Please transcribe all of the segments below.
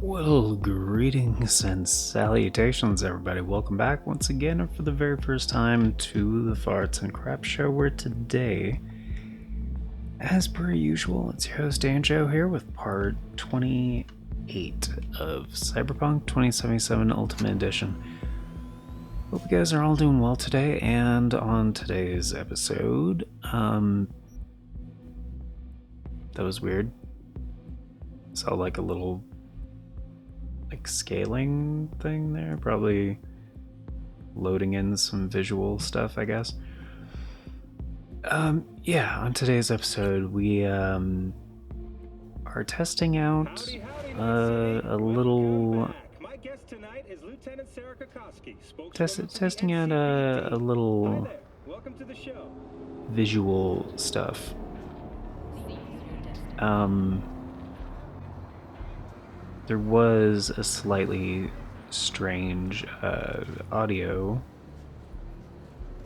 Well, greetings and salutations, everybody. Welcome back once again, and for the very first time, to the Farts and Crap Show, where today, as per usual, it's your host Anjo here with part 28 of Cyberpunk 2077 Ultimate Edition. Hope you guys are all doing well today, and on today's episode, that was weird. Saw like a little scaling thing there, probably loading in some visual stuff, I guess. Yeah, on today's episode we are testing out a little testing out a little visual stuff. There was a slightly strange audio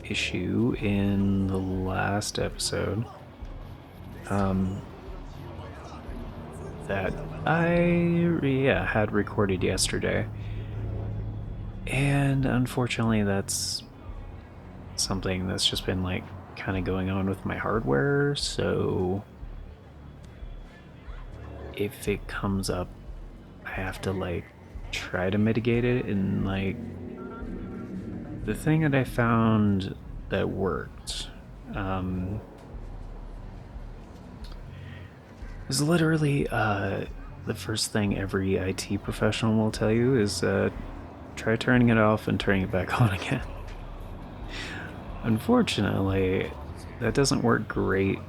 issue in the last episode that I had recorded yesterday, and unfortunately that's something that's just been like kind of going on with my hardware, so if it comes up I have to like try to mitigate it. And like the thing that I found that worked is literally the first thing every IT professional will tell you is try turning it off and turning it back on again. Unfortunately, that doesn't work great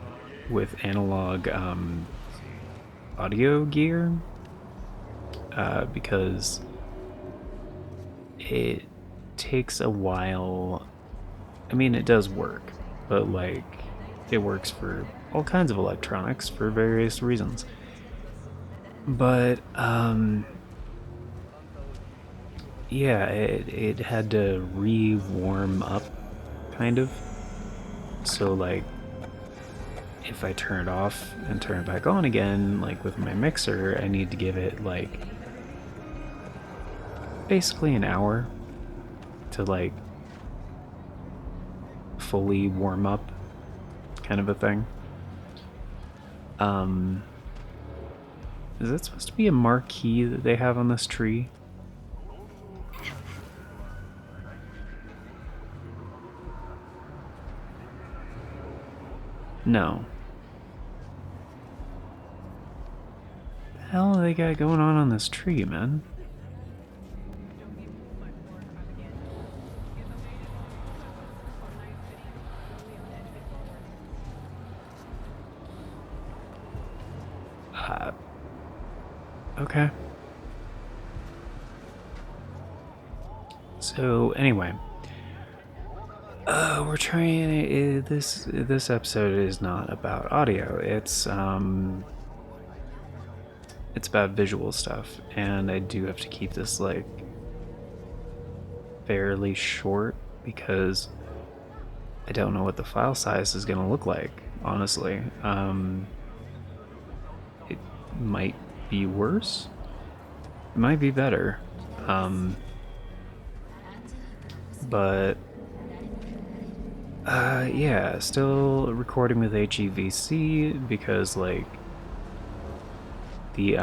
with analog audio gear. Because it takes a while. I mean, it does work, but like it works for all kinds of electronics for various reasons. But yeah, it had to re-warm up, kind of. So like, if I turn it off and turn it back on again, like with my mixer, I need to give it like basically an hour to like fully warm up, kind of a thing. Is that supposed to be a marquee that they have on this tree? No. What the hell they got going on this tree, man? Okay. So anyway, we're trying. This episode is not about audio. It's about visual stuff, and I do have to keep this like fairly short because I don't know what the file size is gonna look like. Honestly, it might be worse. It might be better. But yeah, still recording with HEVC because like the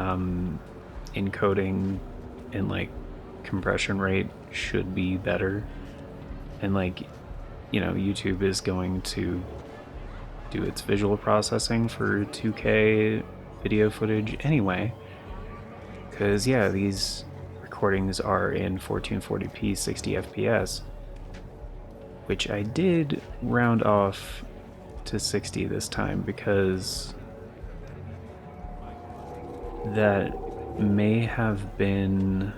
encoding and like compression rate should be better, and like, you know, YouTube is going to do its visual processing for 2K video footage anyway, because yeah, these recordings are in 1440p 60 FPS, which I did round off to 60 this time because that may have been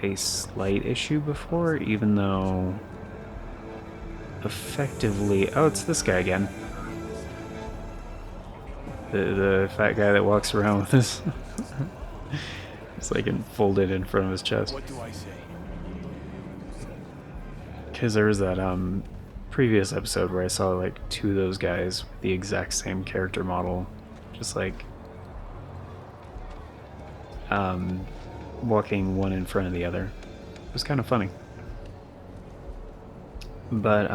a slight issue before, even though effectively... Oh, it's this guy again. The fat guy that walks around with this. It's like folded in front of his chest. What do I say? Because there was that previous episode where I saw like two of those guys with the exact same character model, just like walking one in front of the other. It was kind of funny. But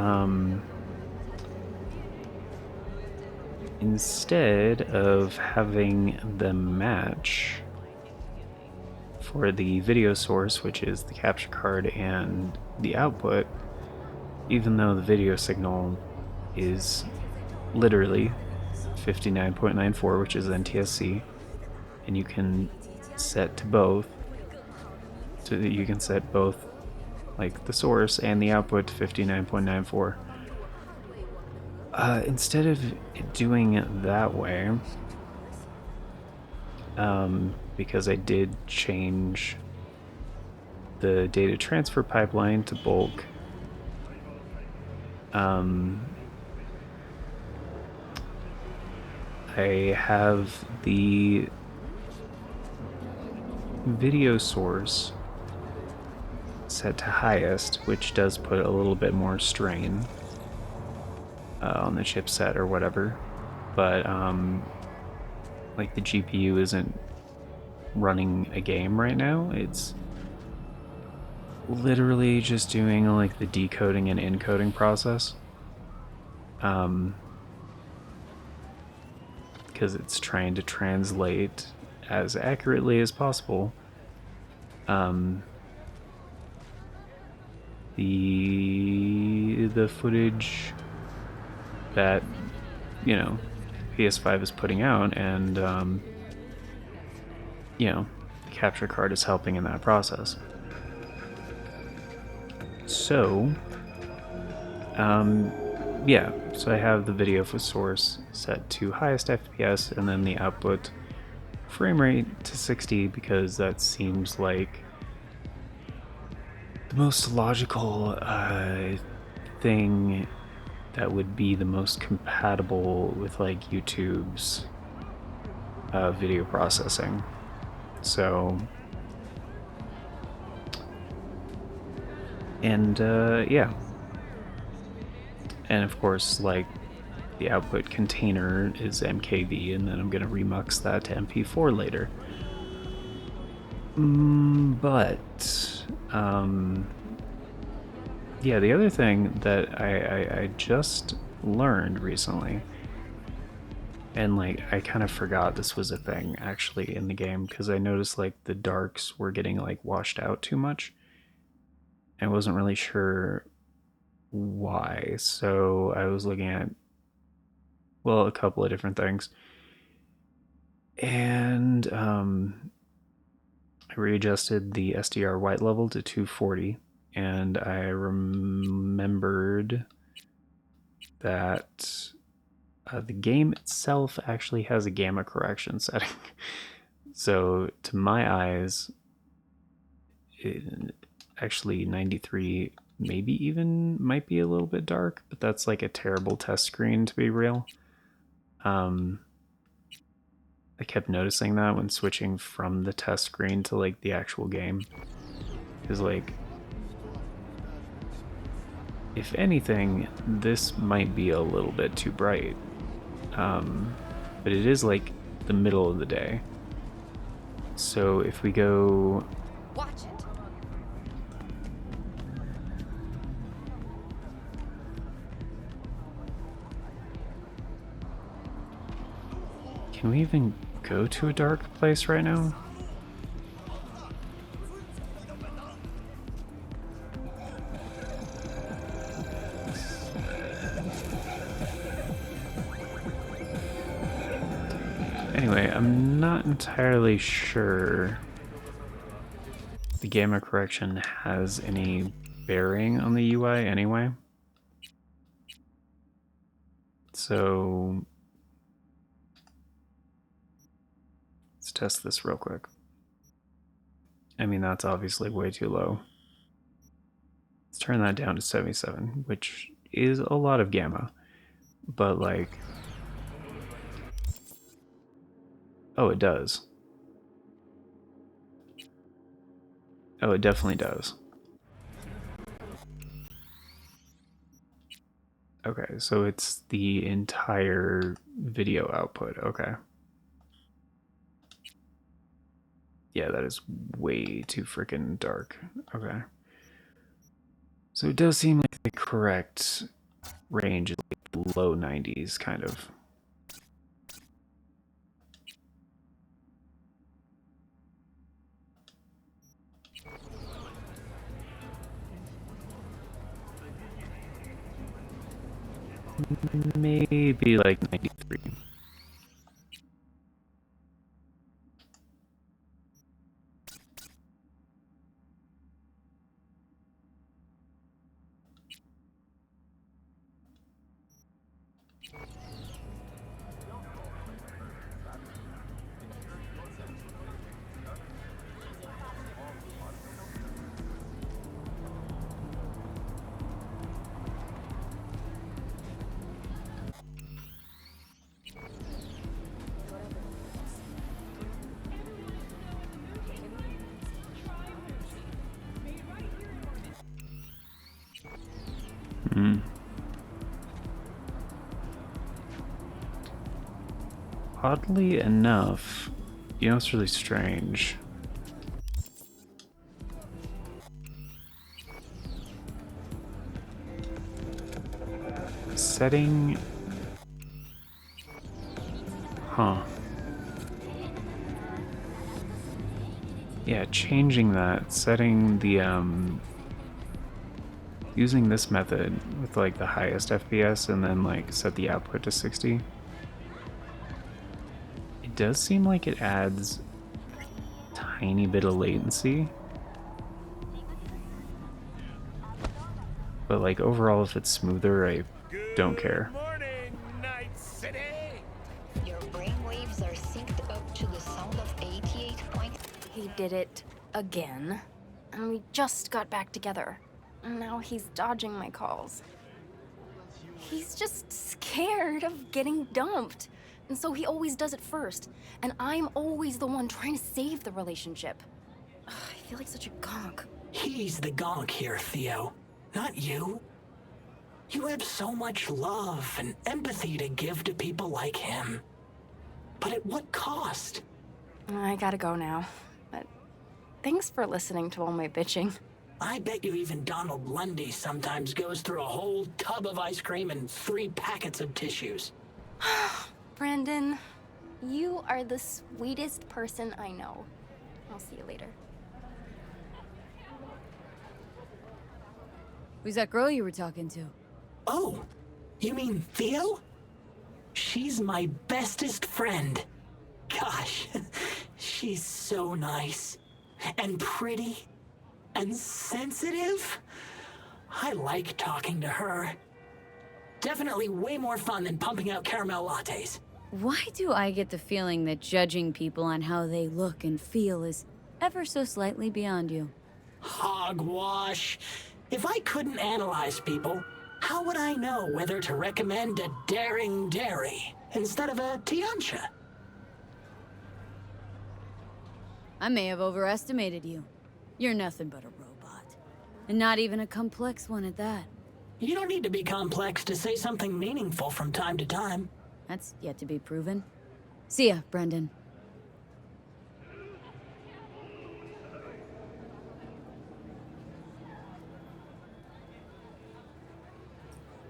instead of having them match for the video source, which is the capture card and the output, even though the video signal is literally 59.94, which is NTSC, and you can set to both, so that you can set both like the source and the output to 59.94. Instead of doing it that way, because I did change the data transfer pipeline to bulk, I have the video source set to highest, which does put a little bit more strain on the chipset or whatever, but like the GPU isn't running a game right now. It's literally just doing like the decoding and encoding process, because it's trying to translate as accurately as possible the footage that, you know, PS5 is putting out, and you know, the capture card is helping in that process. So yeah, so I have the video for source set to highest FPS, and then the output frame rate to 60, because that seems like the most logical thing that would be the most compatible with like YouTube's video processing. So, and yeah, and of course, like, the output container is MKV, and then I'm gonna remux that to MP4 later. But yeah, the other thing that I just learned recently, and like I kind of forgot this was a thing actually in the game, because I noticed like the darks were getting like washed out too much. I wasn't really sure why, so I was looking at, well, a couple of different things, and I readjusted the SDR white level to 240, and I remembered that the game itself actually has a gamma correction setting. So to my eyes, actually 93 maybe even might be a little bit dark, but that's like a terrible test screen, to be real. I kept noticing that when switching from the test screen to like the actual game, because like, if anything, this might be a little bit too bright, but it is like the middle of the day. So if we go, watch it. Can we even go to a dark place right now? Anyway, I'm not entirely sure the gamma correction has any bearing on the UI anyway. So let's test this real quick. I mean, that's obviously way too low. Let's turn that down to 77, which is a lot of gamma, but like, oh, it does. Oh, it definitely does. Okay, so it's the entire video output. Okay. Yeah, that is way too freaking dark. Okay. So it does seem like the correct range is like low 90s, kind of. Maybe like 93. Hmm. Oddly enough, you know, it's really strange. Setting. Huh. Yeah, changing that, setting the, using this method with like the highest FPS and then like set the output to 60. It does seem like it adds a tiny bit of latency. But like overall, if it's smoother, I don't care. Good morning, Night City. Your brainwaves are synced up to the sound of 88 points. He did it again, and we just got back together. And now he's dodging my calls. He's just scared of getting dumped, and so he always does it first. And I'm always the one trying to save the relationship. Ugh, I feel like such a gonk. He's the gonk here, Theo, not you. You have so much love and empathy to give to people like him. But at what cost? I gotta go now, but thanks for listening to all my bitching. I bet you even Donald Lundy sometimes goes through a whole tub of ice cream and 3 packets of tissues. Brandon, you are the sweetest person I know. I'll see you later. Who's that girl you were talking to? Oh, you mean Theo? She's my bestest friend. Gosh, she's so nice and pretty and sensitive. I like talking to her. Definitely way more fun than pumping out caramel lattes. Why do I get the feeling that judging people on how they look and feel is ever so slightly beyond you? Hogwash. If I couldn't analyze people, how would I know whether to recommend a daring dairy instead of a Tiancha? I may have overestimated you. You're nothing but a robot. And not even a complex one at that. You don't need to be complex to say something meaningful from time to time. That's yet to be proven. See ya, Brendan.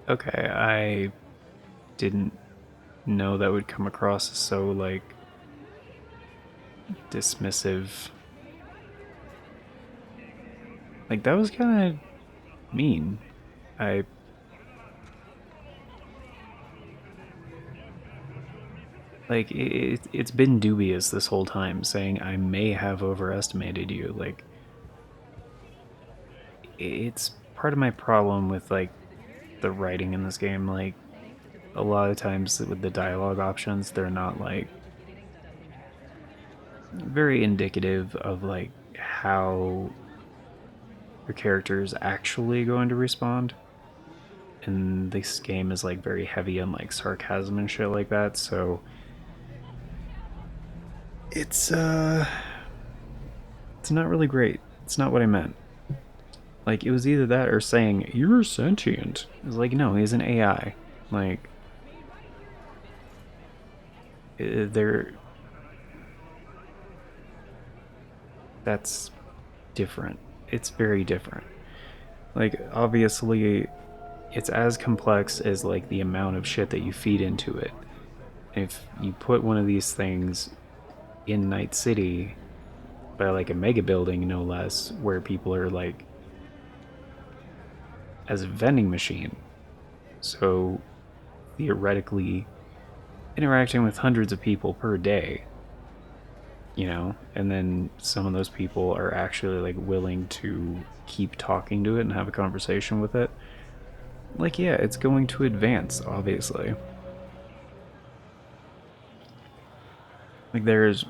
Okay, I didn't know that would come across as so, like, dismissive. Like, that was kind of mean. Like, it's been dubious this whole time, saying I may have overestimated you. Like, it's part of my problem with, like, the writing in this game. Like, a lot of times with the dialogue options, they're not, like, very indicative of, like, how your character is actually going to respond. And this game is, like, very heavy on, like, sarcasm and shit like that, so it's not really great. It's not what I meant. Like, it was either that or saying, you're sentient. It was like, no, he's an AI. Like, they're... that's different. It's very different. Like, obviously, it's as complex as, like, the amount of shit that you feed into it. If you put one of these things in Night City, by, like, a mega building, no less, where people are, like, as a vending machine, so theoretically interacting with hundreds of people per day, you know, and then some of those people are actually, like, willing to keep talking to it and have a conversation with it, like, yeah, it's going to advance, obviously. Like, there's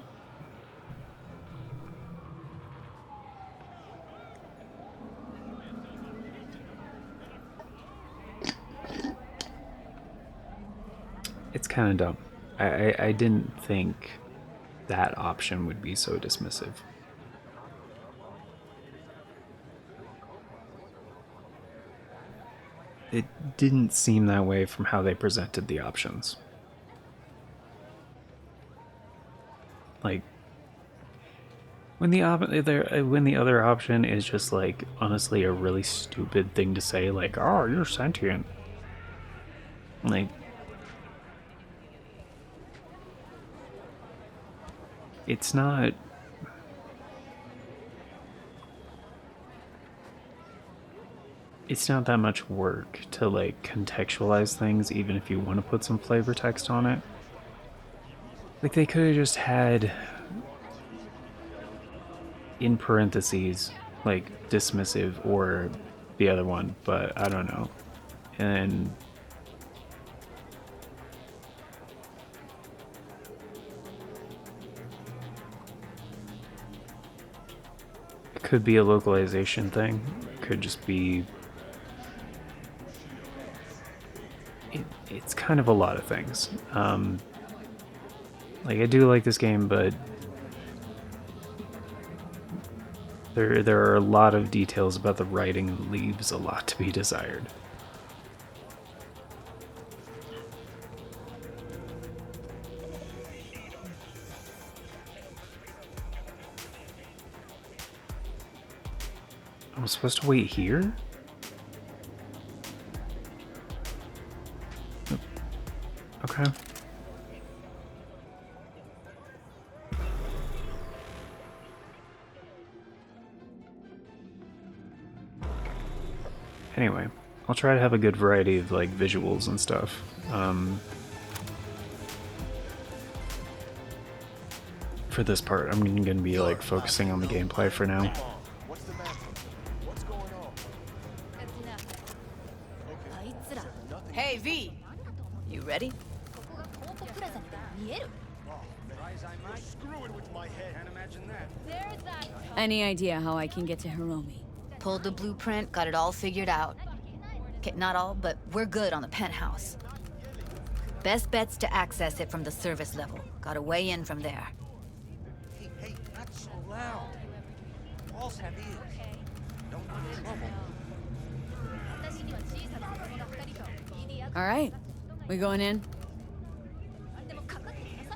it's kind of dumb. I didn't think that option would be so dismissive. It didn't seem that way from how they presented the options. Like, when the other option is just, like, honestly a really stupid thing to say, like, oh, you're sentient. Like, it's not that much work to, like, contextualize things, even if you want to put some flavor text on it. Like, they could have just had, in parentheses, like, dismissive or the other one, but I don't know. And it could be a localization thing. It could just be... It's kind of a lot of things. Like, I do like this game, but there are a lot of details about the writing that leaves a lot to be desired. I'm supposed to wait here? Okay. Anyway, I'll try to have a good variety of, like, visuals and stuff. For this part, I'm gonna be, like, focusing on the gameplay for now. What's the matter? What's going on? Hey, V! You ready? Screw it with my head. Can't imagine that. Any idea how I can get to Hiromi? Pulled the blueprint, got it all figured out. Okay, not all, but we're good on the penthouse. Best bet's to access it from the service level. Gotta weigh in from there. Hey, not so loud. Walls have ears. Don't get in trouble. All right, we going in?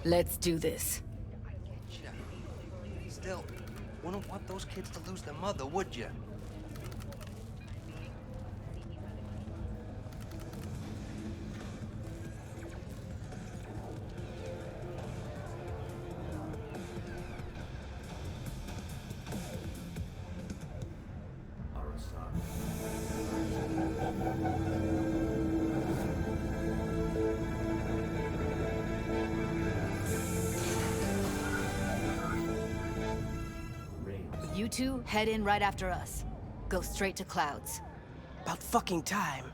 Let's do this. Still, wouldn't want those kids to lose their mother, would you? You two head in right after us. Go straight to Clouds. About fucking time.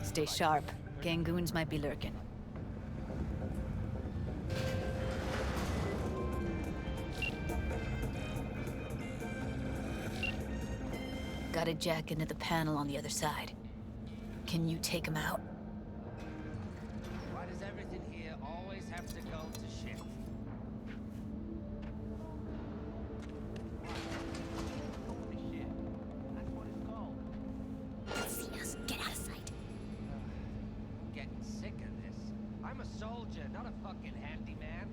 Stay sharp. Gangoons might be lurking. Got a jack into the panel on the other side. Can you take him out? Why does everything here always have to go to shit? That's what it's called. Get out of sight. Getting sick of this. I'm a soldier, not a fucking handyman.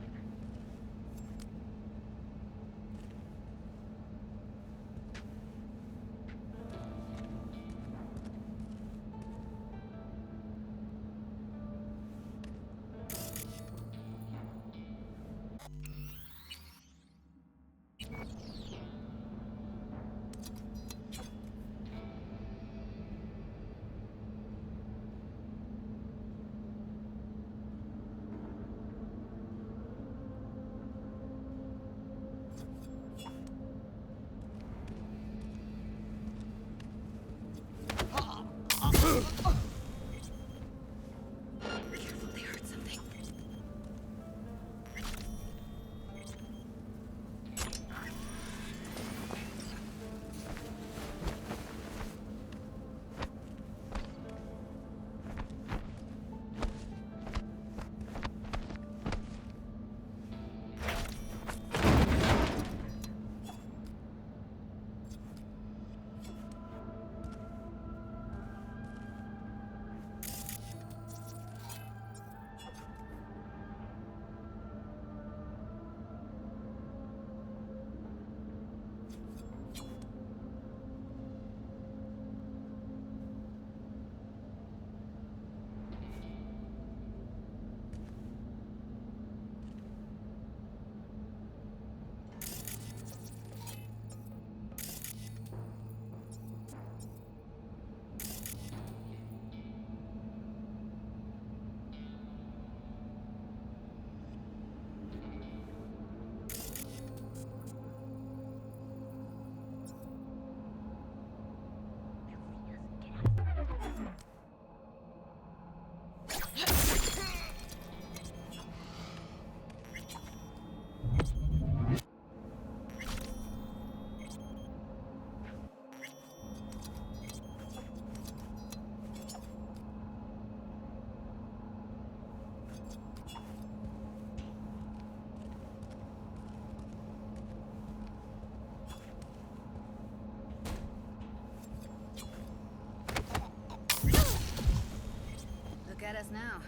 us now.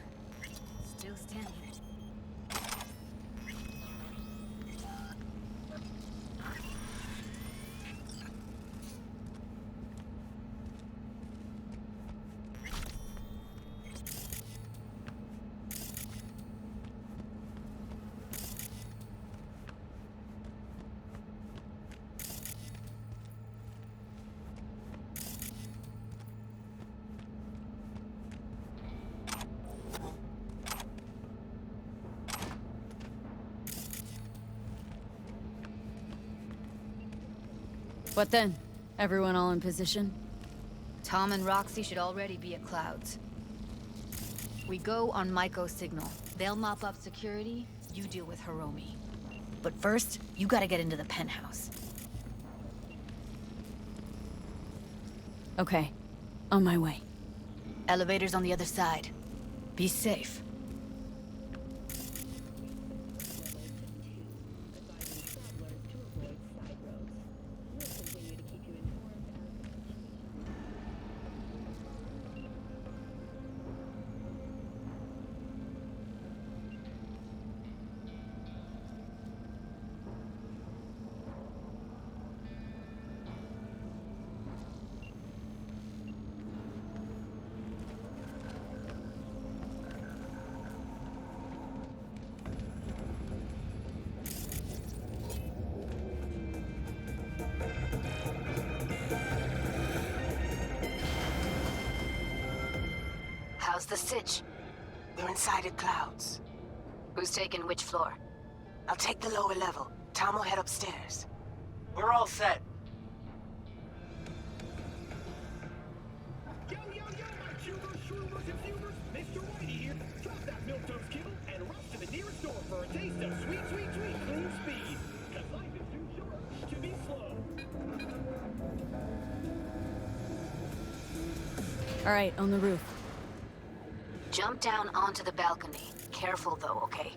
Still standing. What then? Everyone all in position? Tom and Roxy should already be at Clouds. We go on Maiko's signal. They'll mop up security, you deal with Hiromi. But first, you gotta get into the penthouse. Okay. On my way. Elevator's on the other side. Be safe. How's the sitch? We're inside at Clouds. Who's taking which floor? I'll take the lower level. Tom will head upstairs. We're all set. Yo, yo, yo, my tubers, shroomers, and fumers! Mr. Whitey here. Drop that milquetoast kibble and rush to the nearest door for a taste of sweet, sweet, sweet clean speed. Cause life is too short to be slow. Alright, on the roof. Jump down onto the balcony. Careful though, okay?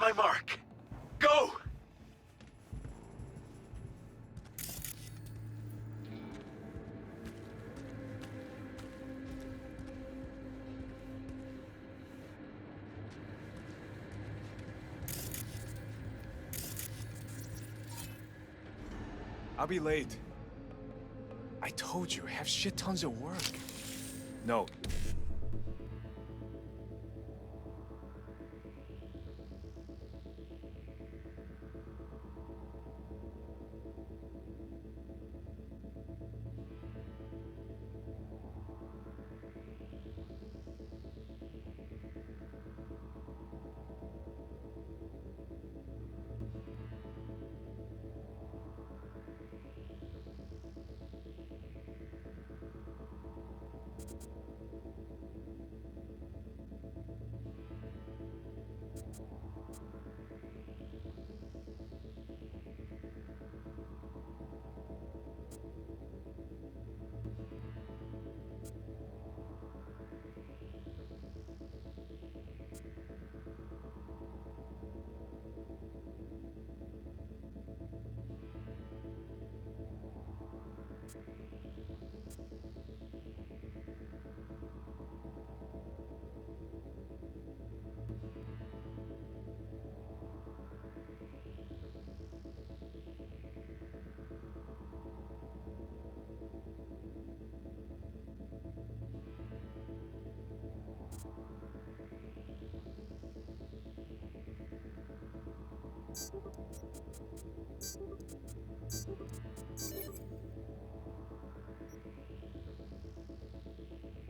my mark. Go! I'll be late. I told you, I have shit tons of work. No.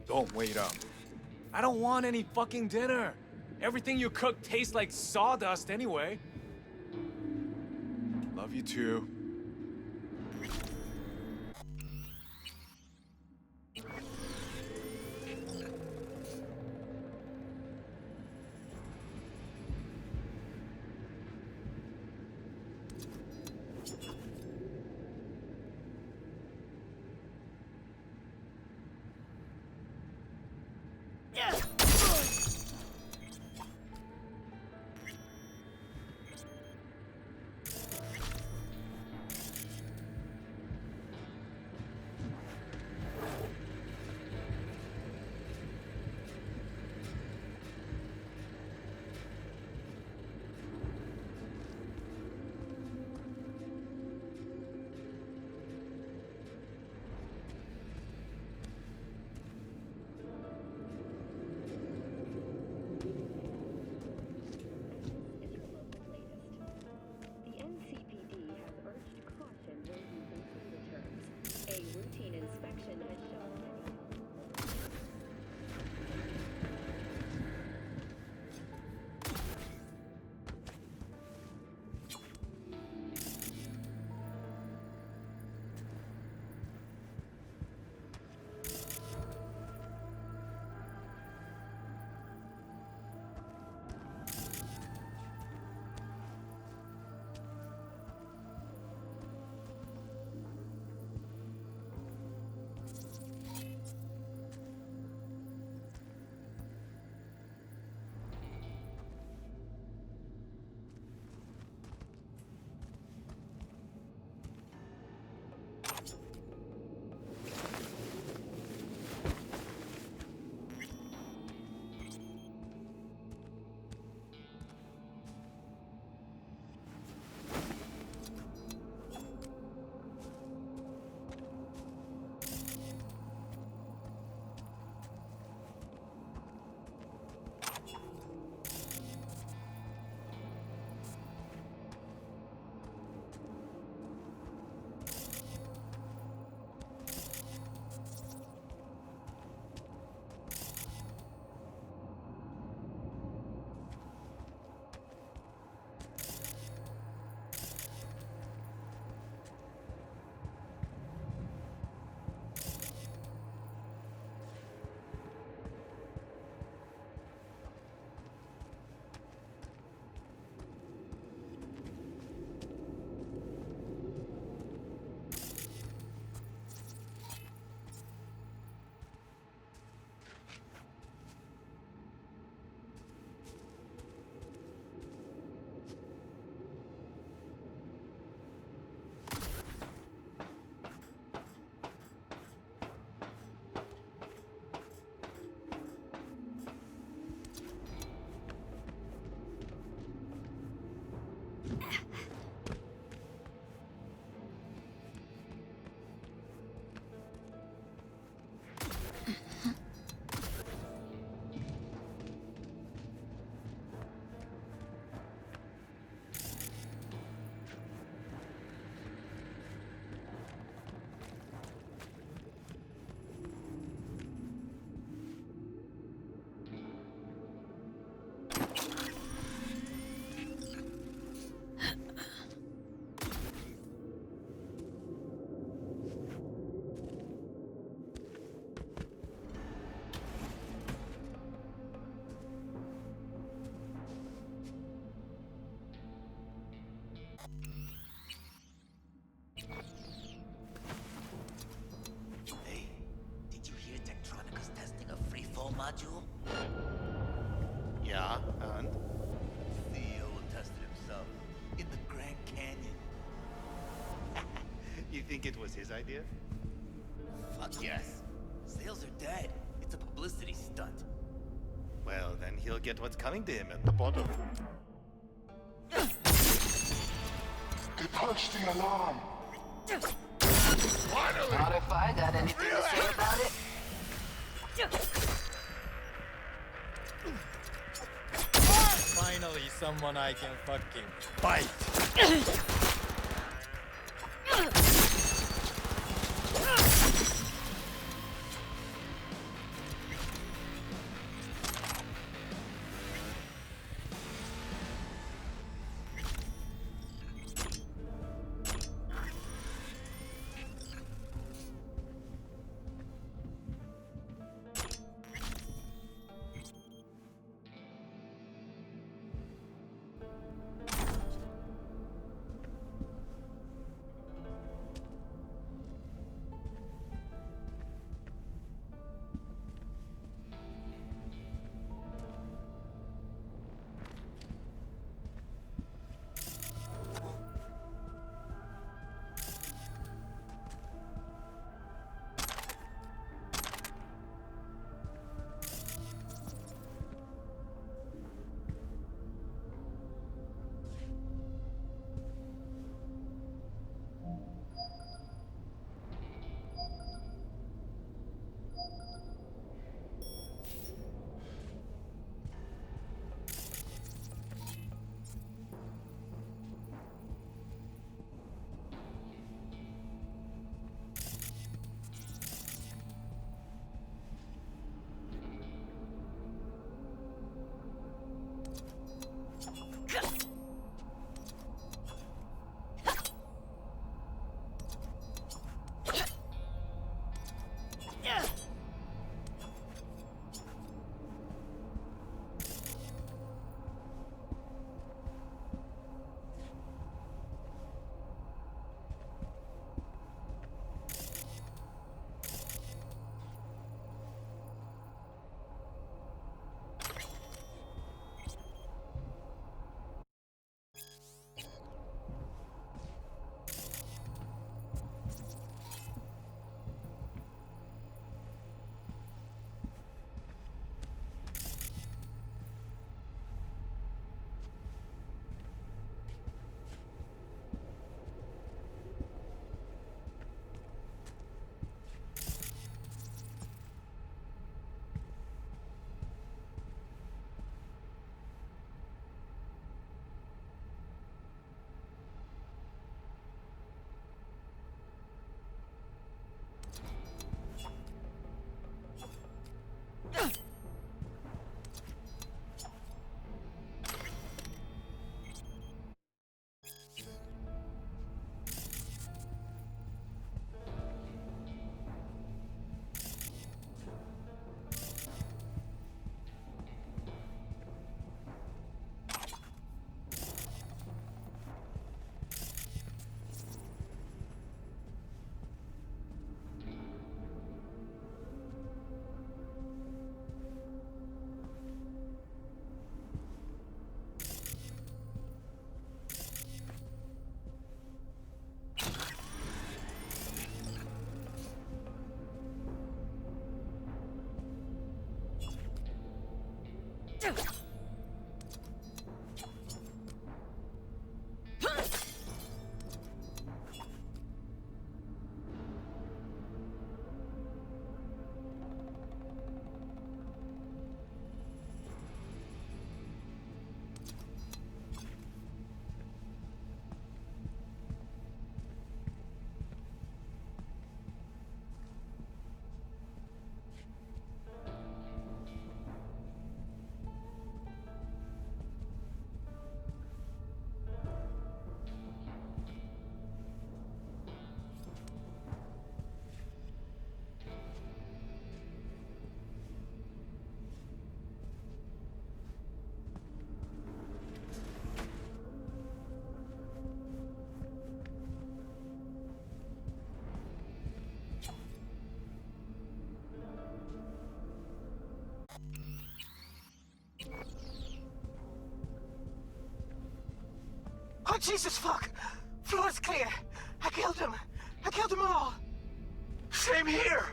Don't wait up. I don't want any fucking dinner. Everything you cook tastes like sawdust anyway. Love you too. module? Yeah, and? CEO tested himself in the Grand Canyon. You think it was his idea? Fuck yes. Sales are dead. It's a publicity stunt. Well, then he'll get what's coming to him at the bottom. They punched the alarm. Finally! Not if I got anything to say about it. Finally, someone I can fucking fight. Oh, Jesus fuck! Floor's clear. I killed them. I killed them all. Same here.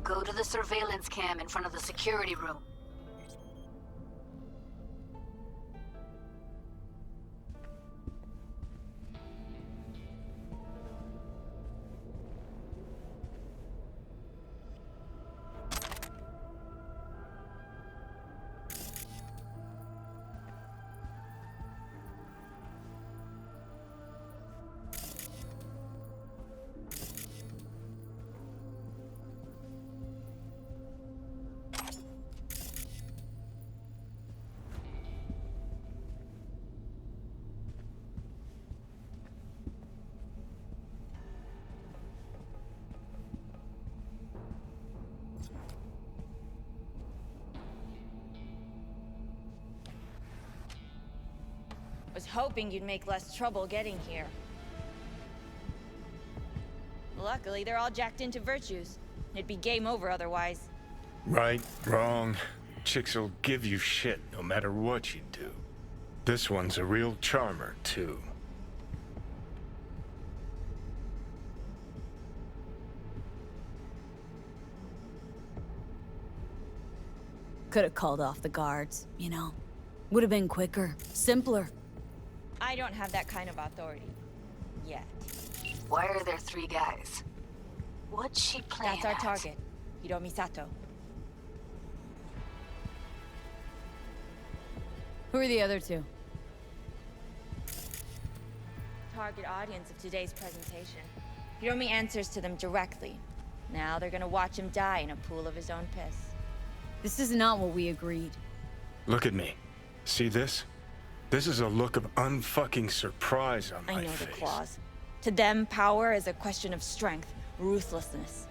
Go to the surveillance cam in front of the security room. Was hoping you'd make less trouble getting here. Luckily, they're all jacked into virtues. It'd be game over otherwise. Right, wrong. Chicks will give you shit no matter what you do. This one's a real charmer, too. Could have called off the guards, you know? Would have been quicker, simpler. I don't have that kind of authority. Yet. Why are there 3 guys? What's she playing That's our at? target. Hiromi Sato. Who are the other 2? Target audience of today's presentation. Hiromi answers to them directly. Now they're gonna watch him die in a pool of his own piss. This is not what we agreed. Look at me. See this? This is a look of unfucking surprise on my I know face. the clause. To them, power is a question of strength, ruthlessness.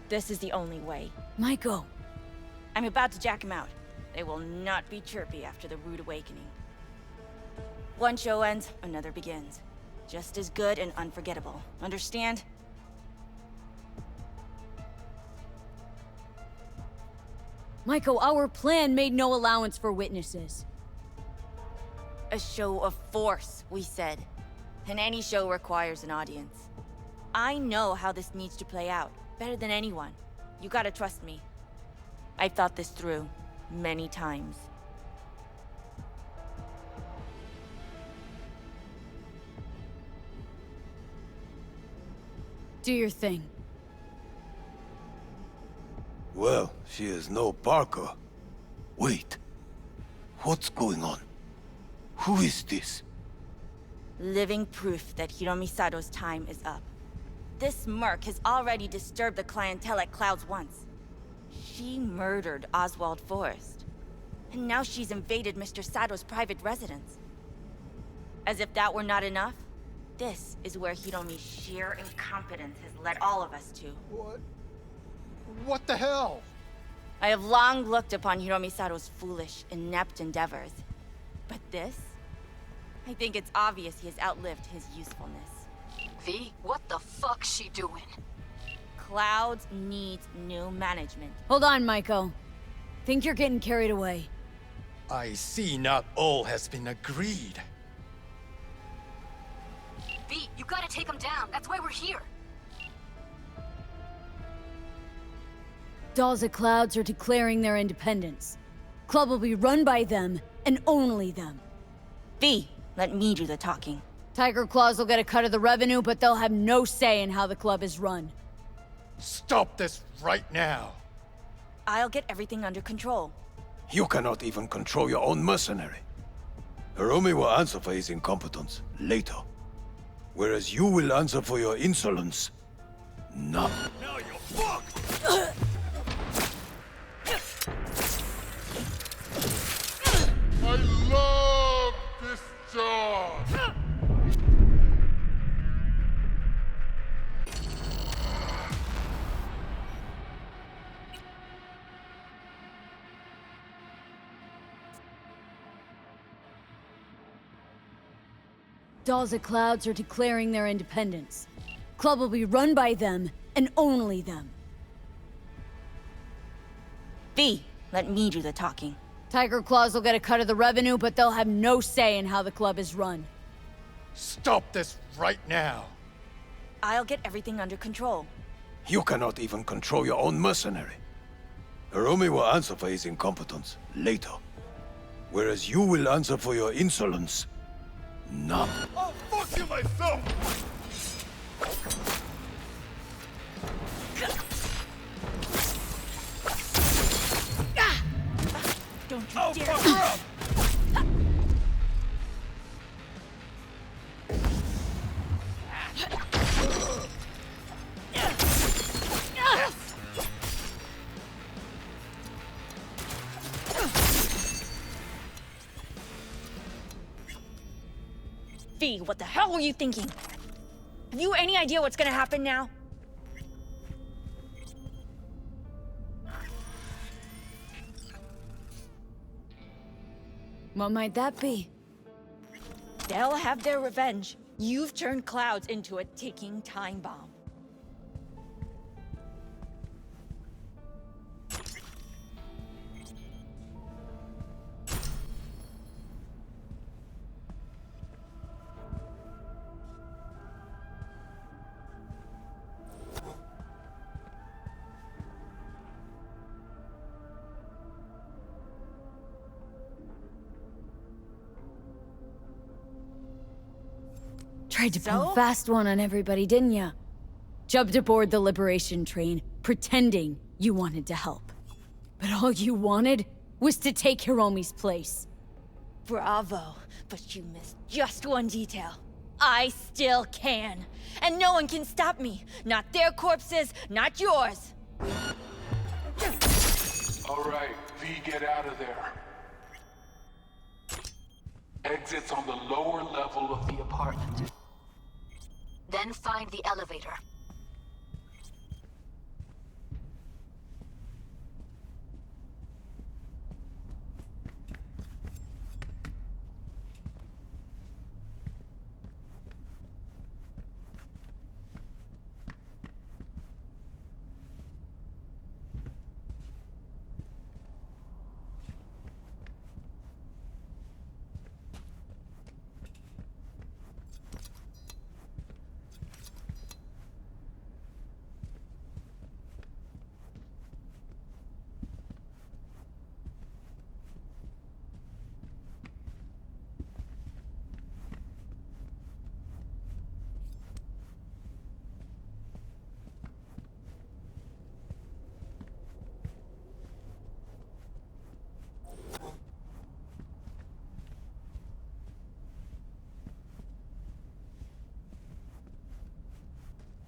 This is the only way. Maiko! I'm about to jack him out. They will not be chirpy after the rude awakening. One show ends, another begins. Just as good and unforgettable. Understand? Maiko, our plan made no allowance for witnesses. A show of force, we said. And any show requires an audience. I know how this needs to play out, better than anyone. You gotta trust me. I've thought this through, many times. Do your thing. Well, she is no Parker. Wait. What's going on? Who is this? Living proof that Hiromi Sato's time is up. This merc has already disturbed the clientele at Clouds once. She murdered Oswald Forrest. And now she's invaded Mr. Sato's private residence. As if that were not enough, this is where Hiromi's sheer incompetence has led all of us to. What the hell? I have long looked upon Hiromi Sato's foolish, inept endeavors. But this? I think it's obvious he has outlived his usefulness. V, what the fuck's she doing? Clouds needs new management. Hold on, Maiko. Think you're getting carried away. I see not all has been agreed. V, you gotta take him down. That's why we're here. Dolls at Clouds are declaring their independence. Club will be run by them, and only them. V, let me do the talking. Tiger Claws will get a cut of the revenue, but they'll have no say in how the club is run. Stop this right now. I'll get everything under control. You cannot even control your own mercenary. Hiromi will answer for his incompetence later. Whereas you will answer for your insolence now. Now you're fucked! I love this job! Dolls at Clouds are declaring their independence. Club will be run by them, and only them. V, let me do the talking. Tiger Claws will get a cut of the revenue, but they'll have no say in how the club is run. Stop this right now. I'll get everything under control. You cannot even control your own mercenary. Hiromi will answer for his incompetence later. Whereas you will answer for your insolence now. I'll fuck you myself! Don't you I'll dare! fuck her up! V, what the hell were you thinking? Have you any idea what's gonna happen now? What might that be? They'll have their revenge. You've turned Clouds into a ticking time bomb. Tried to pull a fast one on everybody, didn't ya? Jumped aboard the Liberation train, pretending you wanted to help. But all you wanted was to take Hiromi's place. Bravo, but you missed just one detail. I still can. And no one can stop me. Not their corpses, not yours. All right, V, get out of there. Exit's on the lower level of the apartment. Then find the elevator.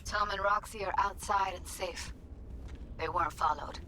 Tom and Roxy are outside and safe. They weren't followed.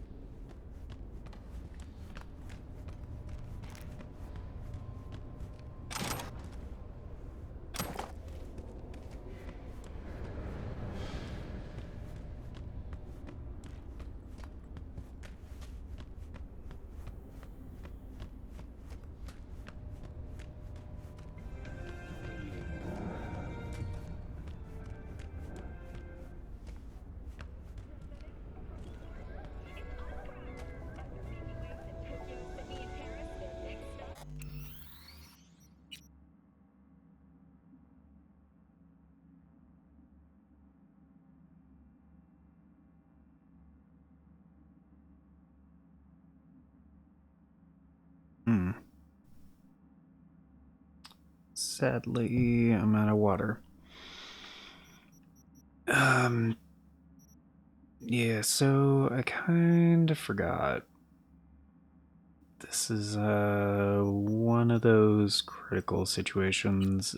Sadly, I'm out of water. Yeah, so I kind of forgot. This is one of those critical situations.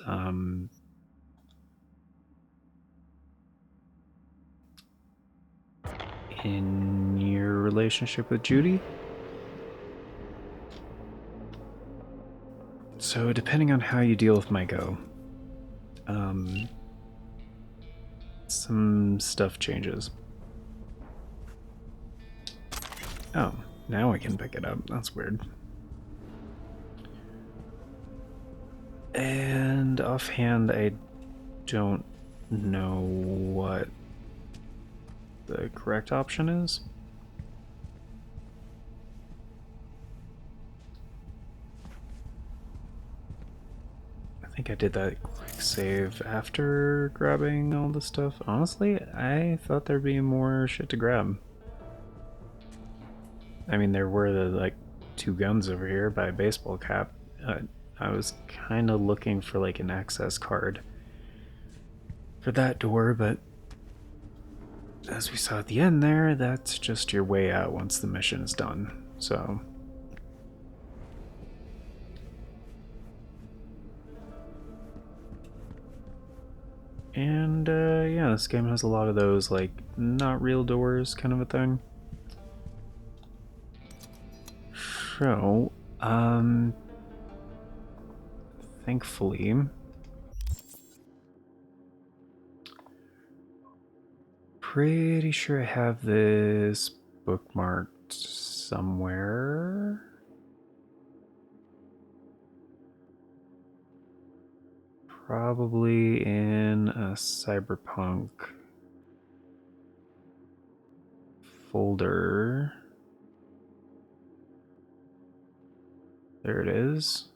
In your relationship with Judy. So depending on how you deal with Maiko, some stuff changes. Oh, now I can pick it up. That's weird. And offhand, I don't know what the correct option is. I I think I did that quick save after grabbing all the stuff. Honestly, I thought there'd be more shit to grab. I mean, there were the, like, 2 guns over here by a baseball cap. I was kind of looking for, like, an access card for that door, but as we saw at the end there, that's just your way out once the mission is done, so... And, yeah, this game has a lot of those, like, not real doors kind of a thing. So, thankfully, pretty sure I have this bookmarked somewhere. Probably in a Cyberpunk folder. There it is.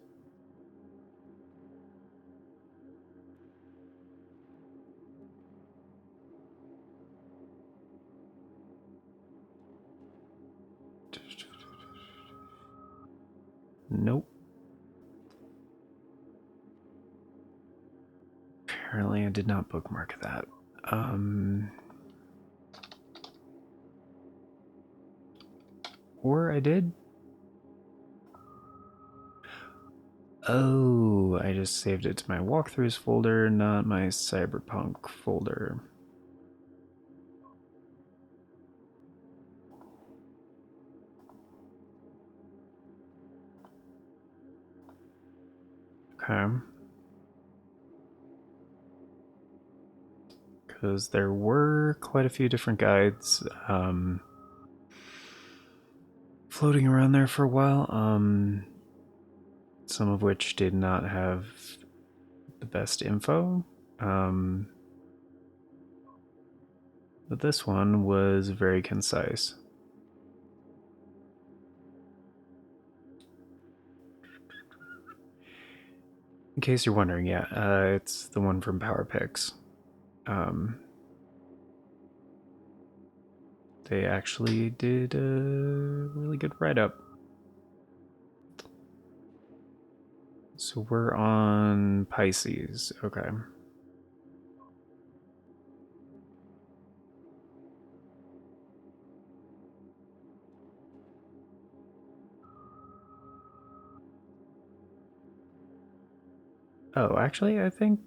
Nope. Apparently I did not bookmark that. Or I did? Oh, I just saved it to my walkthroughs folder, not my Cyberpunk folder. Okay. Because there were quite a few different guides floating around there for a while, some of which did not have the best info, but this one was very concise. In case you're wondering, yeah, it's the one from PowerPix. They actually did a really good write-up. So we're on Pisces, okay. Oh, actually, I think...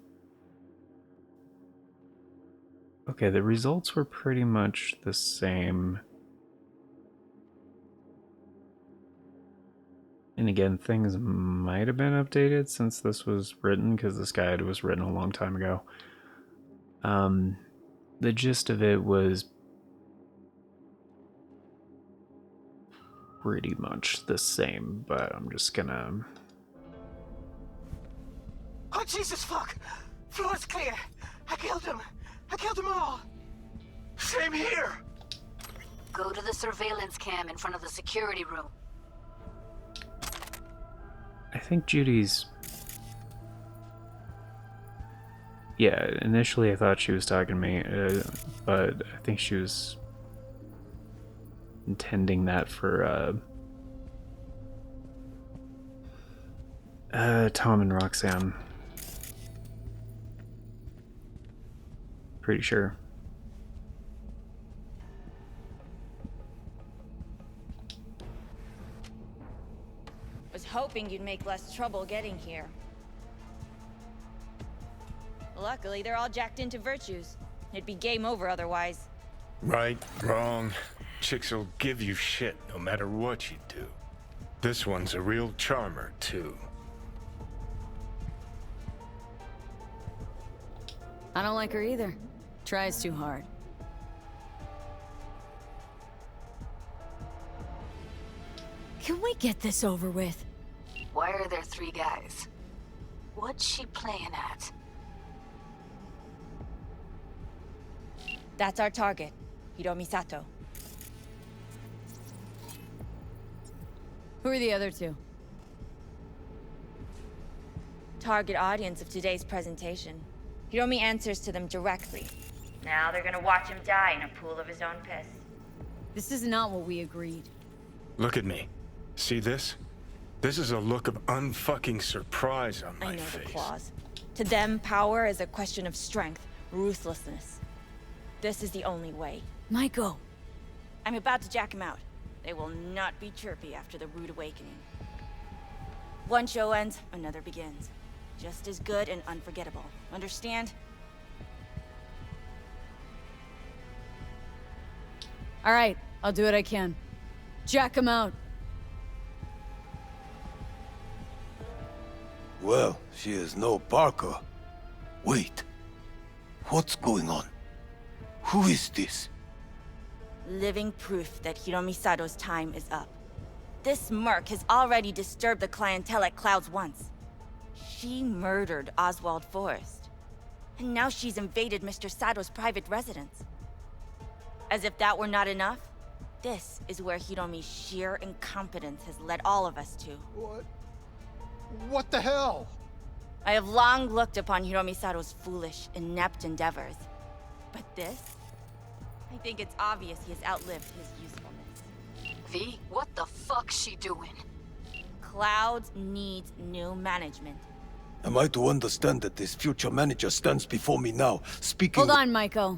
Okay, the results were pretty much the same. And again, things might have been updated since this was written, because this guide was written a long time ago. The gist of it was pretty much the same, but I'm just gonna... Oh, Jesus, fuck! Floor's clear! I killed them! I killed them all! Same here! Go to the surveillance cam in front of the security room. I think Judy's... Yeah, initially I thought she was talking to me, but I think she was intending that for Tom and Roxanne. Pretty sure. Was hoping you'd make less trouble getting here. Luckily, they're all jacked into virtues. It'd be game over otherwise. Right, wrong. Chicks will give you shit no matter what you do. This one's a real charmer, too. I don't like her either. Tries too hard. Can we get this over with? Why are there 3 guys? What's she playing at? That's our target, Hiromi Sato. Who are the other 2? target audience of today's presentation. Hiromi answers to them directly. Now they're gonna watch him die in a pool of his own piss. This is not what we agreed. Look at me. See this? This is a look of unfucking surprise on my I know face. the clause. To them, power is a question of strength, ruthlessness. This is the only way. Maiko. I'm about to jack him out. They will not be chirpy after the rude awakening. One show ends, another begins. Just as good and unforgettable. Understand? All right, I'll do what I can. Jack him out. Well, she is no Parker. Wait. What's going on? Who is this? Living proof that Hiromi Sato's time is up. This merc has already disturbed the clientele at Clouds once. She murdered Oswald Forrest. And now she's invaded Mr. Sato's private residence. As if that were not enough, this is where Hiromi's sheer incompetence has led all of us to. What the hell? I have long looked upon Hiromi Sato's foolish, inept endeavors. But this? I think it's obvious he has outlived his usefulness. V, what the fuck's she doing? Clouds needs new management. Am I to understand that this future manager stands before me now, speaking— Hold on, Maiko.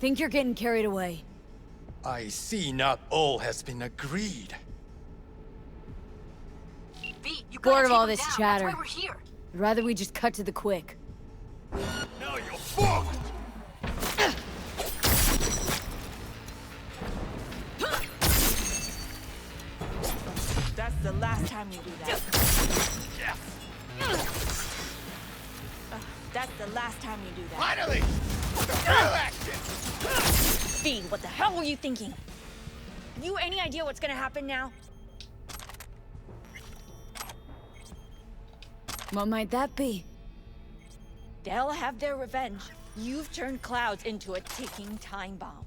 Think you're getting carried away. I see not all has been agreed. V, you Bored gotta of take all him this down. chatter. That's why we're here. I'd rather we just cut to the quick. Now you're fucked! That's the last time you do that. That's the last time you do that. Finally! The real action! V, what the hell were you thinking? Have you any idea what's gonna happen now? What might that be? They'll have their revenge. You've turned Clouds into a ticking time bomb.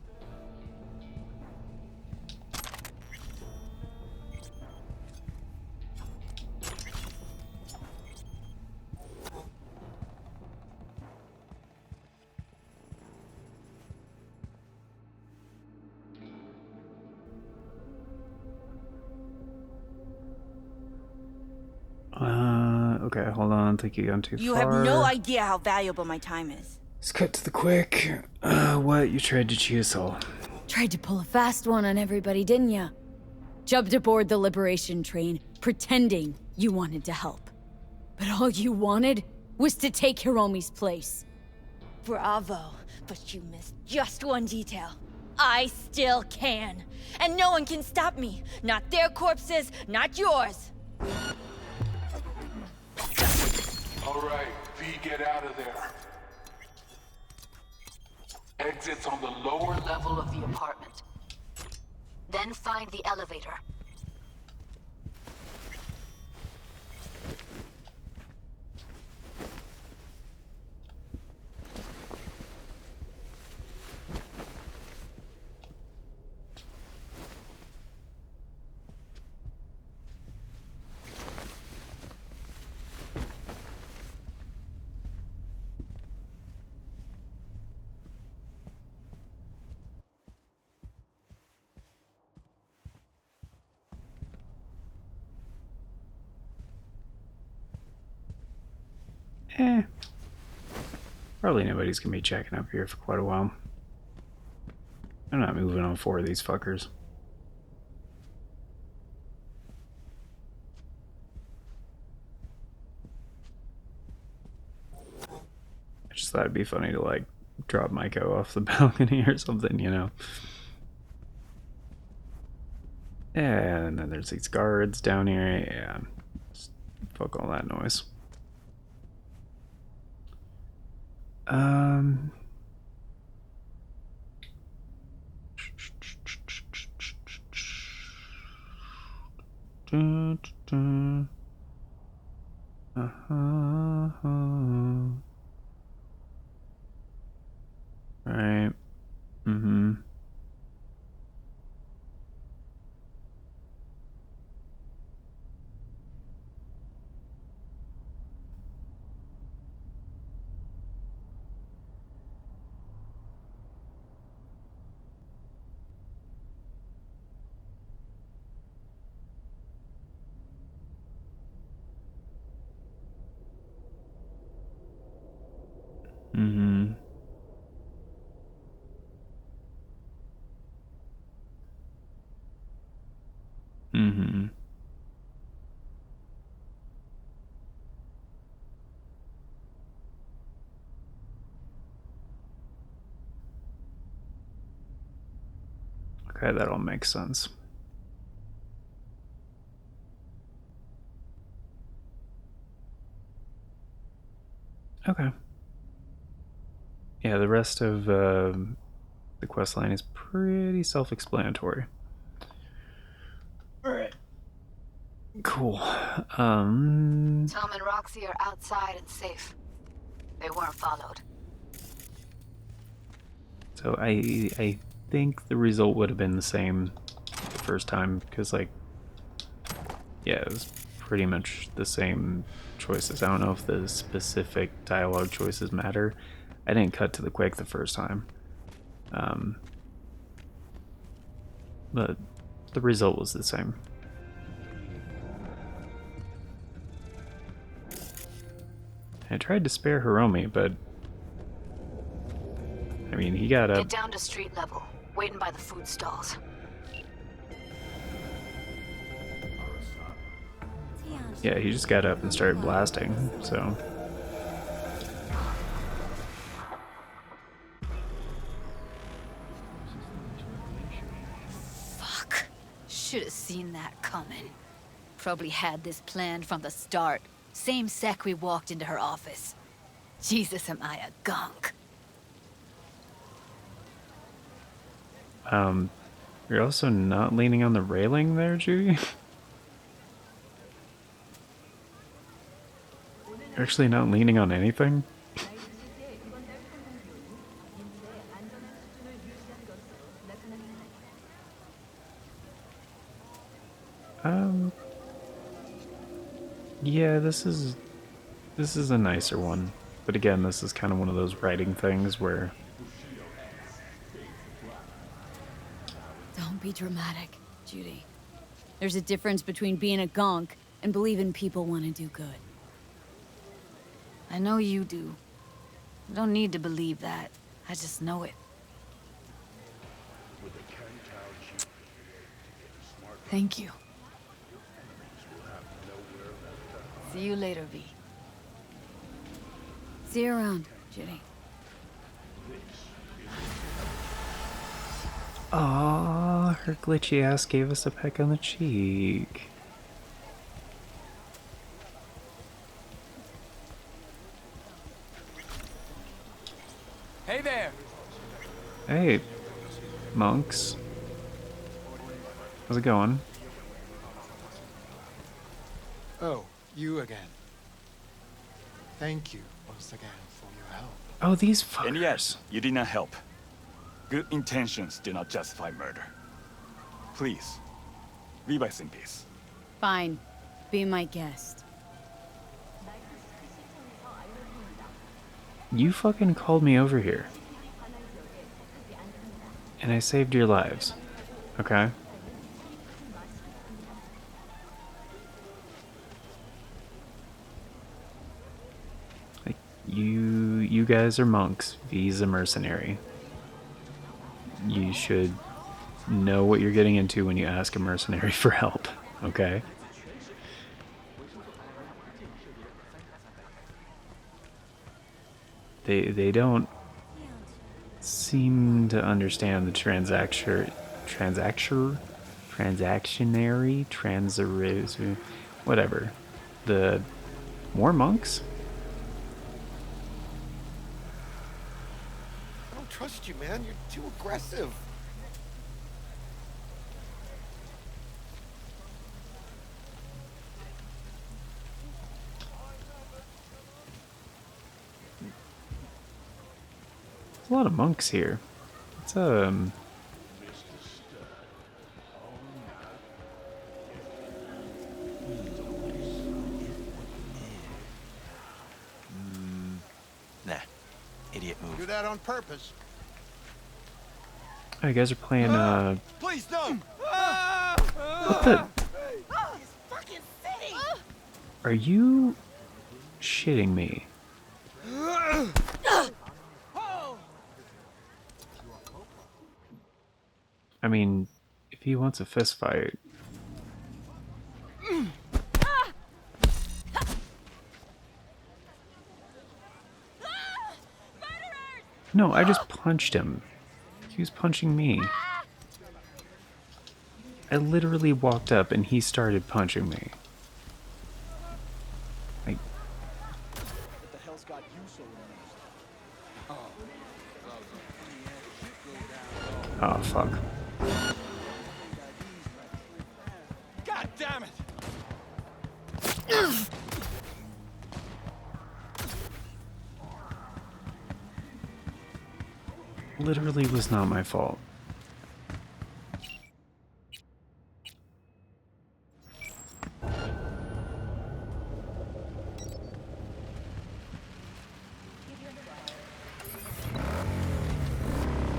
Okay, hold on. I think you've gone too far. You have no idea how valuable my time is. Let's cut to the quick. What? You tried to cheat us all. Tried to pull a fast one on everybody, didn't ya? Jumped aboard the liberation train, pretending you wanted to help. But all you wanted was to take Hiromi's place. Bravo, but you missed just one detail. I still can. And no one can stop me. Not their corpses, not yours. All right, V, get out of there. Exit's on the lower level of the apartment. Then find the elevator. Probably nobody's gonna be checking up here for quite a while. I'm not moving on 4 of these fuckers. I just thought it'd be funny to like drop Maiko off the balcony or something, you know. And then there's these guards down here. Yeah, just fuck all that noise. Right. Mm-hmm. Okay, that all makes sense. Okay. Yeah, the rest of the quest line is pretty self-explanatory. Alright. Cool. Tom and Roxy are outside and safe. They weren't followed. So I think the result would have been the same the first time, because like, yeah, it was pretty much the same choices. I don't know if the specific dialogue choices matter. I didn't cut to the quick the first time. But the result was the same. I tried to spare Hiromi, but I mean, he got up. Get down to street level, waiting by the food stalls. Yeah, he just got up and started blasting, so. Fuck. Should have seen that coming. Probably had this planned from the start. Same sec we walked into her office. Jesus, am I a gunk. You're also not leaning on the railing there, Judy? You're actually not leaning on anything? Yeah, this is a nicer one. But again, this is kind of one of those writing things where... Don't be dramatic, Judy. There's a difference between being a gonk and believing people want to do good. I know you do. I don't need to believe that. I just know it. Thank you. See you later, V. See you around, Judy. Aww, her glitchy ass gave us a peck on the cheek. Hey there! Hey, monks. How's it going? Oh, you again. Thank you once again for your help. Oh, these fuckers. And yes, you did not help. Good intentions do not justify murder. Please, leave us in peace. Fine. Be my guest. You fucking called me over here. And I saved your lives. Okay? Like, you guys are monks. V's a mercenary. You should know what you're getting into when you ask a mercenary for help. Okay? They don't seem to understand the transactionary, whatever. The more monks? I don't trust you, man. You're too aggressive. There's a lot of monks here. It's Nah. Idiot move. Do that on purpose. oh, you guys are playing Please don't. what the? Are you shitting me? I mean, if he wants a fist fight. No, I just punched him. He was punching me. I literally walked up and he started punching me. Like, What the hell's got you so amused? oh fuck. God damn it! Literally was not my fault.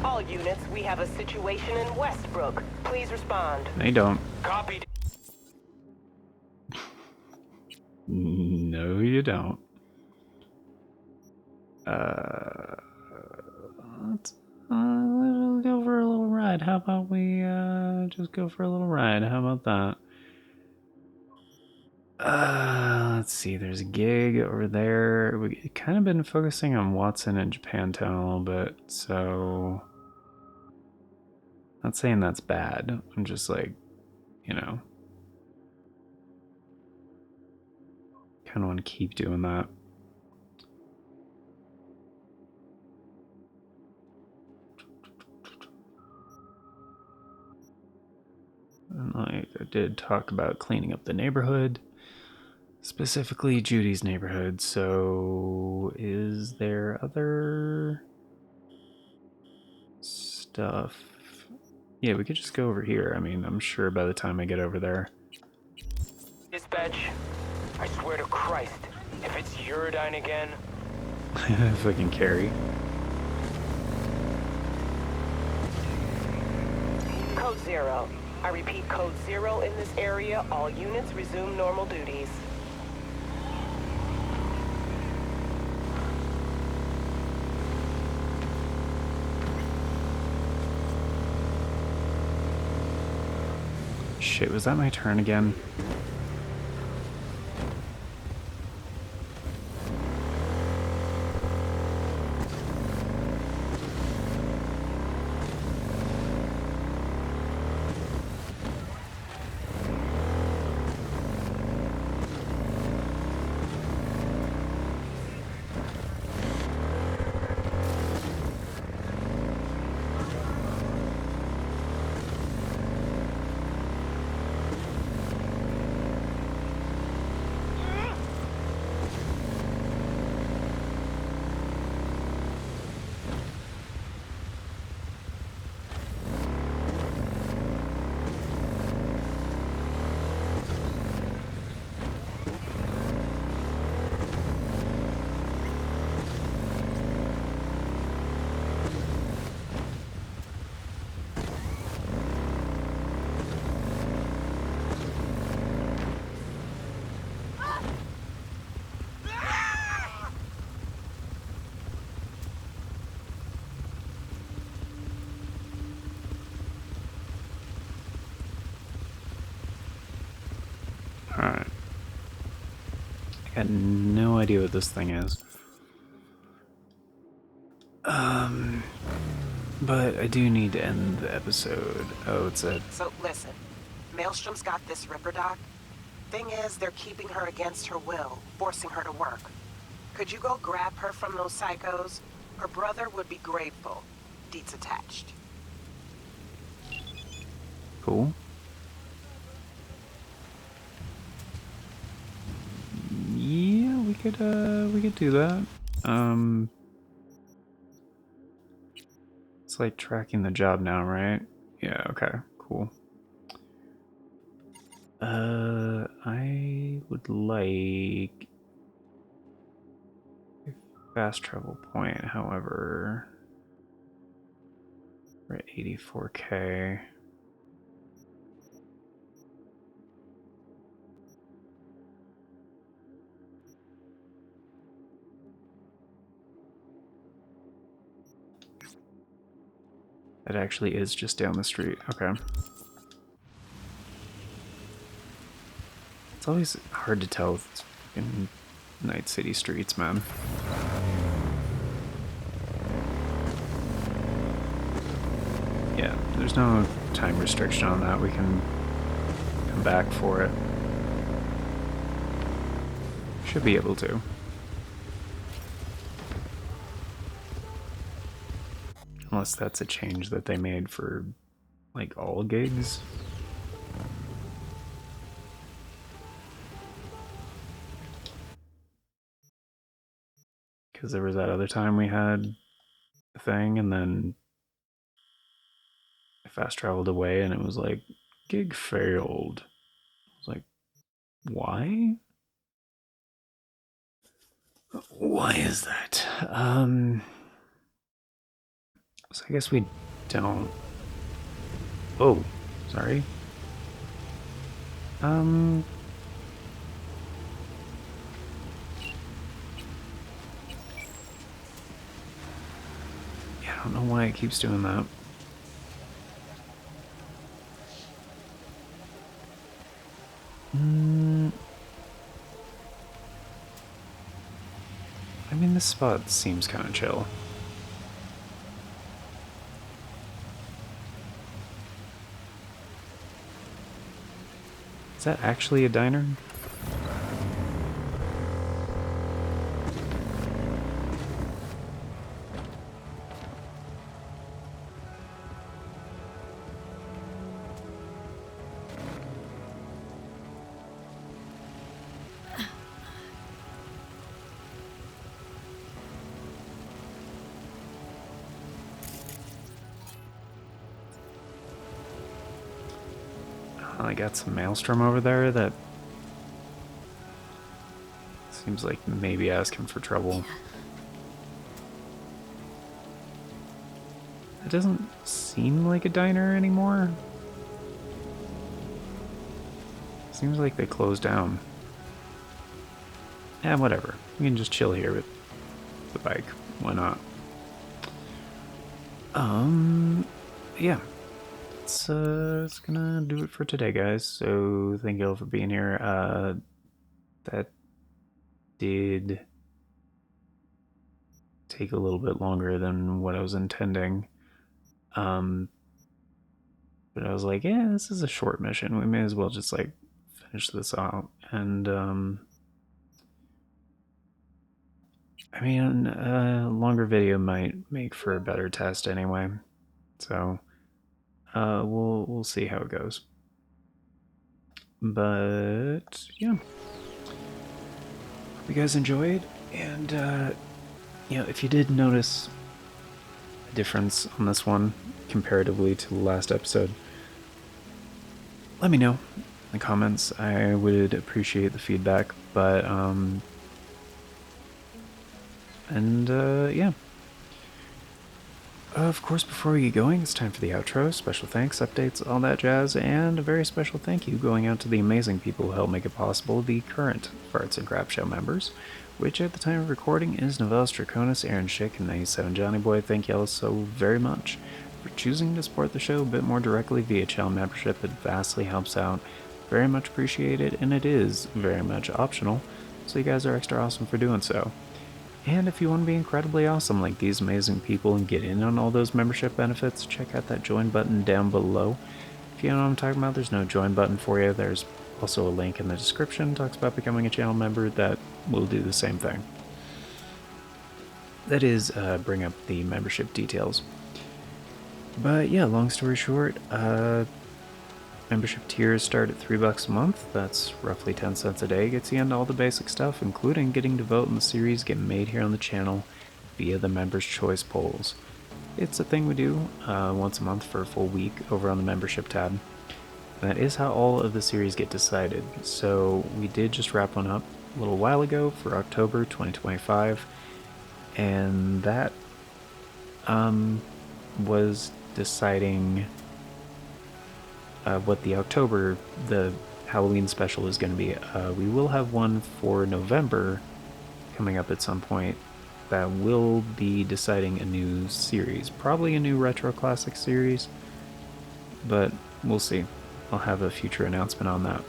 All units, we have a situation in Westbrook. Please respond. I don't. Copied. No, you don't. Let's go for a little ride. How about we just go for a little ride? How about that? Let's see. There's a gig over there. We kind of been focusing on Watson and Japantown a little bit, so not saying that's bad. I'm just like, you know, kind of want to keep doing that. And like I did talk about cleaning up the neighborhood, specifically Judy's neighborhood. So is there other stuff? Yeah, we could just go over here. I mean, I'm sure by the time I get over there. Dispatch, I swear to Christ, if it's Uridine again. Fucking Carrie. Code 0. I repeat, Code 0 in this area. All units resume normal duties. Shit, was that my turn again? Alright. I got no idea what this thing is. But I do need to end the episode. Oh, it's a... So listen, Maelstrom's got this Ripper doc. Thing is, they're keeping her against her will, forcing her to work. Could you go grab her from those psychos? Her brother would be grateful. Deets attached. Cool. Yeah, we could do that. It's like tracking the job now, right? Yeah, okay, cool. I would like a fast travel point, however, we're at 84K. It actually is just down the street. Okay. It's always hard to tell if it's in Night City streets, man. Yeah, there's no time restriction on that. We can come back for it. Should be able to. Unless that's a change that they made for, like, all gigs. Because there was that other time we had a thing, and then I fast traveled away, and it was like, gig failed. I was like, why? Why is that? So I guess we don't. Oh, sorry. Yeah, I don't know why it keeps doing that. I mean, this spot seems kind of chill. Is that actually a diner? I got some Maelstrom over there that seems like maybe asking for trouble. It doesn't seem like a diner anymore. Seems like they closed down. Yeah, whatever. We can just chill here with the bike. Why not? Yeah. It's gonna do it for today, guys. So thank you all for being here. That did take a little bit longer than what I was intending. But I was like, yeah, this is a short mission. We may as well just like finish this out. And I mean, a longer video might make for a better test anyway. So we'll see how it goes. But yeah, hope you guys enjoyed, and you know, if you did notice a difference on this one comparatively to the last episode, let me know in the comments. I would appreciate the feedback. But yeah. Of course, before we get going, it's time for the outro. Special thanks, updates, all that jazz, and a very special thank you going out to the amazing people who helped make it possible, the current Farts and Crap Show members, which at the time of recording is Novellis Draconis, Aaron Schick, and 97 Johnny Boy. Thank you all so very much for choosing to support the show a bit more directly via channel membership. It vastly helps out. Very much appreciated, and it is very much optional, so you guys are extra awesome for doing so. And if you want to be incredibly awesome like these amazing people and get in on all those membership benefits, check out that join button down below. If you know what I'm talking about, there's no join button for you. There's also a link in the description that talks about becoming a channel member that will do the same thing. That is, bring up the membership details. But yeah, long story short, membership tiers start at $3 a month. That's roughly 10 cents a day. Gets you into all the basic stuff, including getting to vote in the series getting made here on the channel via the Members' Choice polls. It's a thing we do once a month for a full week over on the membership tab. And that is how all of the series get decided. So we did just wrap one up a little while ago for October 2025, and that was deciding what the Halloween special is going to be. We will have one for November coming up at some point that will be deciding a new series. Probably a new Retro Classic series, but we'll see. I'll have a future announcement on that.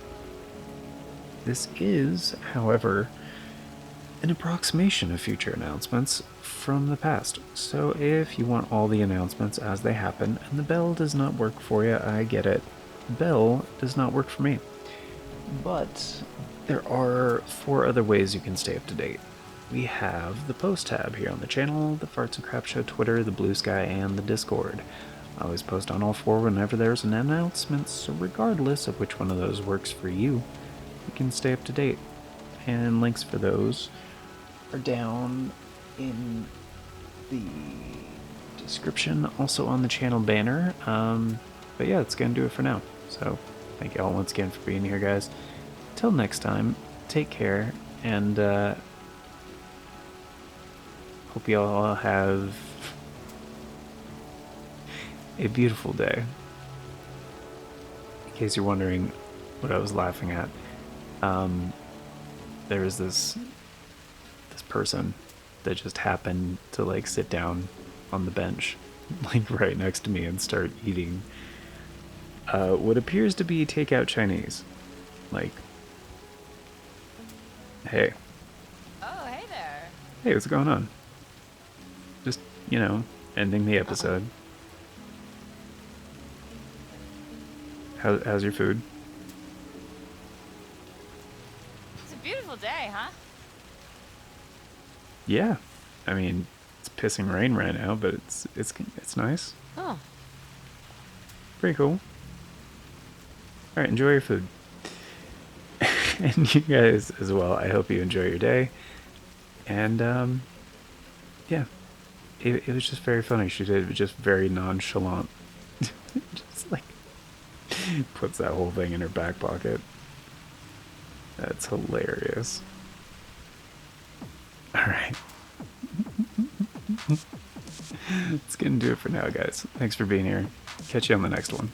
This is, however, an approximation of future announcements from the past. So if you want all the announcements as they happen and the bell does not work for you, I get it. The bell does not work for me. But there are 4 other ways you can stay up to date. We have the post tab here on the channel, the Farts and Crap Show Twitter, the Bluesky, and the Discord. I always post on all 4 whenever there's an announcement, so regardless of which one of those works for you, you can stay up to date. And links for those are down in the description, also on the channel banner. But yeah, that's gonna do it for now. So thank you all once again for being here, guys. Till next time, take care, and hope you all have a beautiful day. In case you're wondering what I was laughing at, there was this person that just happened to like sit down on the bench like right next to me and start eating what appears to be takeout Chinese. Like, hey. Oh, hey there. Hey, what's going on? Just, you know, ending the episode. How's your food? It's a beautiful day, huh? Yeah. I mean, it's pissing rain right now, but it's nice. Oh. Pretty cool. Alright, enjoy your food. And you guys as well. I hope you enjoy your day. And, yeah. It was just very funny. She did it just very nonchalant. Just like, puts that whole thing in her back pocket. That's hilarious. Alright. That's gonna do it for now, guys. Thanks for being here. Catch you on the next one.